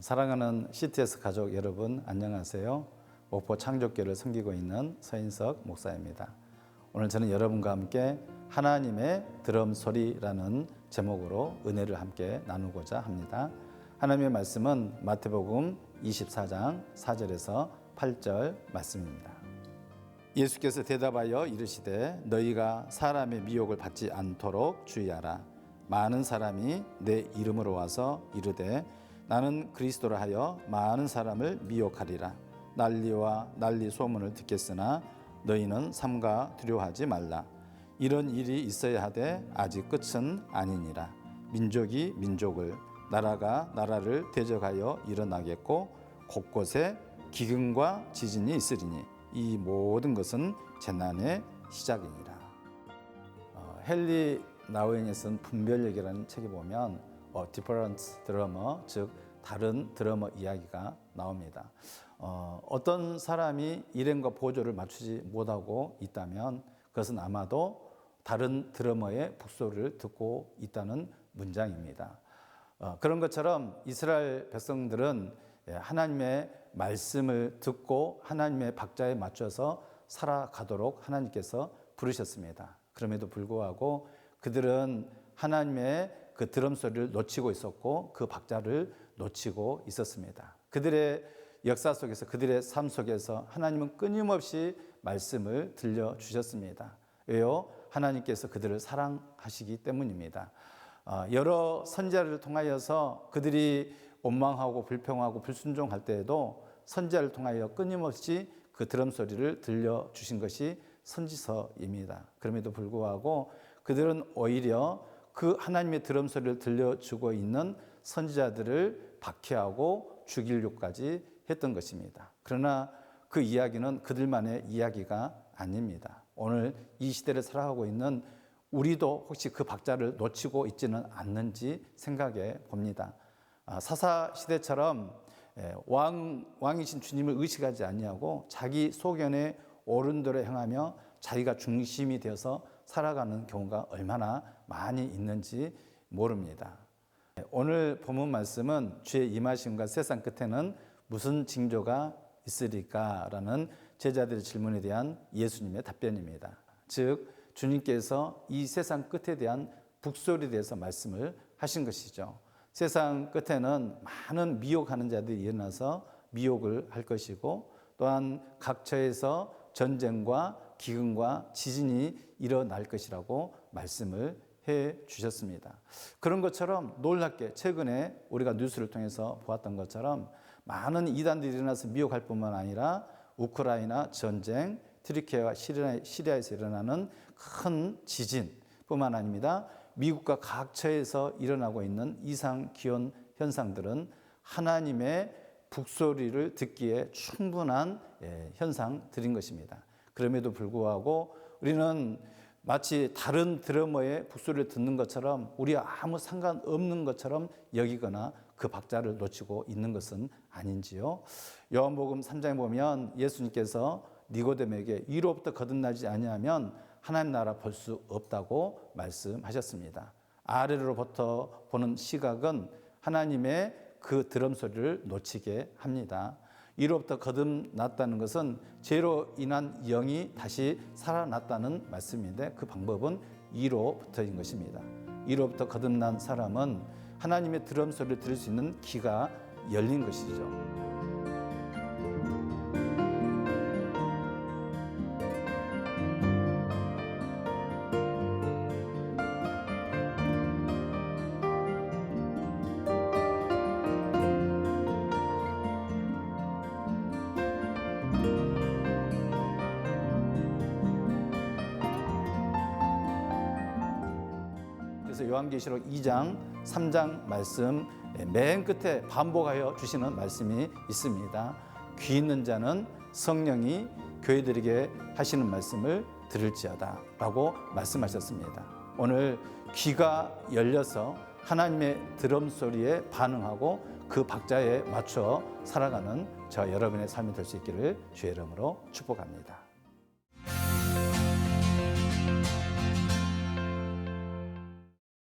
사랑하는 CTS 가족 여러분, 안녕하세요. 목포 창조교를 섬기고 있는 서인석 목사입니다. 오늘 저는 여러분과 함께 하나님의 드럼 소리라는 제목으로 은혜를 함께 나누고자 합니다. 하나님의 말씀은 마태복음 24장 4절에서 8절 말씀입니다. 예수께서 대답하여 이르시되 너희가 사람의 미혹을 받지 않도록 주의하라. 많은 사람이 내 이름으로 와서 이르되 나는 그리스도라 하여 많은 사람을 미혹하리라. 난리와 난리 소문을 듣겠으나 너희는 삼가 두려워하지 말라. 이런 일이 있어야 하되 아직 끝은 아니니라. 민족이 민족을, 나라가 나라를 대적하여 일어나겠고 곳곳에 기근과 지진이 있으리니 이 모든 것은 재난의 시작이니라. 헨리 나우엔이 쓴 분별력이라는 책에 보면 different drummer, 즉 다른 드러머 이야기가 나옵니다. 어떤 사람이 일행과 보조를 맞추지 못하고 있다면 그것은 아마도 다른 드러머의 북소리를 듣고 있다는 문장입니다. 그런 것처럼 이스라엘 백성들은 하나님의 말씀을 듣고 하나님의 박자에 맞춰서 살아가도록 하나님께서 부르셨습니다. 그럼에도 불구하고 그들은 하나님의 그 드럼 소리를 놓치고 있었고 그 박자를 놓치고 있었습니다. 그들의 역사 속에서, 그들의 삶 속에서 하나님은 끊임없이 말씀을 들려주셨습니다. 왜요? 하나님께서 그들을 사랑하시기 때문입니다. 여러 선지자를 통하여서 그들이 원망하고 불평하고 불순종할 때에도 선지자를 통하여 끊임없이 그 드럼 소리를 들려주신 것이 선지서입니다. 그럼에도 불구하고 그들은 오히려 그 하나님의 드럼 소리를 들려주고 있는 선지자들을 박해하고 죽이려고까지 했던 것입니다. 그러나 그 이야기는 그들만의 이야기가 아닙니다. 오늘 이 시대를 살아가고 있는 우리도 혹시 그 박자를 놓치고 있지는 않는지 생각해 봅니다. 사사 시대처럼 왕이신 주님을 의식하지 아니하고 자기 소견에 옳은 대로 행하며 자기가 중심이 되어서 살아가는 경우가 얼마나 많이 있는지 모릅니다. 오늘 본문 말씀은 주의 임하심과 세상 끝에는 무슨 징조가 있으리까? 라는 제자들의 질문에 대한 예수님의 답변입니다. 즉 주님께서 이 세상 끝에 대한 북소리에 대해서 말씀을 하신 것이죠. 세상 끝에는 많은 미혹하는 자들이 일어나서 미혹을 할 것이고 또한 각처에서 전쟁과 기근과 지진이 일어날 것이라고 말씀을 해 주셨습니다. 그런 것처럼 놀랍게 최근에 우리가 뉴스를 통해서 보았던 것처럼 많은 이단들이 일어나서 미혹할 뿐만 아니라 우크라이나 전쟁, 트리키아와 시리아에서 일어나는 큰 지진뿐만 아닙니다. 미국과 각처에서 일어나고 있는 이상 기온 현상들은 하나님의 북소리를 듣기에 충분한 현상들인 것입니다. 그럼에도 불구하고 우리는 마치 다른 드러머의 북소리를 듣는 것처럼 우리와 아무 상관없는 것처럼 여기거나 그 박자를 놓치고 있는 것은 아닌지요. 요한복음 3장에 보면 예수님께서 니고데모에게 위로부터 거듭나지 아니하면 하나님 나라 볼 수 없다고 말씀하셨습니다. 아래로부터 보는 시각은 하나님의 그 드럼 소리를 놓치게 합니다. 이로부터 거듭났다는 것은 죄로 인한 영이 다시 살아났다는 말씀인데 그 방법은 이로부터인 것입니다. 이로부터 거듭난 사람은 하나님의 드럼 소리를 들을 수 있는 귀가 열린 것이죠. 그래서 요한계시록 2장, 3장 말씀 맨 끝에 반복하여 주시는 말씀이 있습니다. 귀 있는 자는 성령이 교회들에게 하시는 말씀을 들을지어다 라고 말씀하셨습니다. 오늘 귀가 열려서 하나님의 드럼 소리에 반응하고 그 박자에 맞춰 살아가는 저 여러분의 삶이 될 수 있기를 주의 이름으로 축복합니다.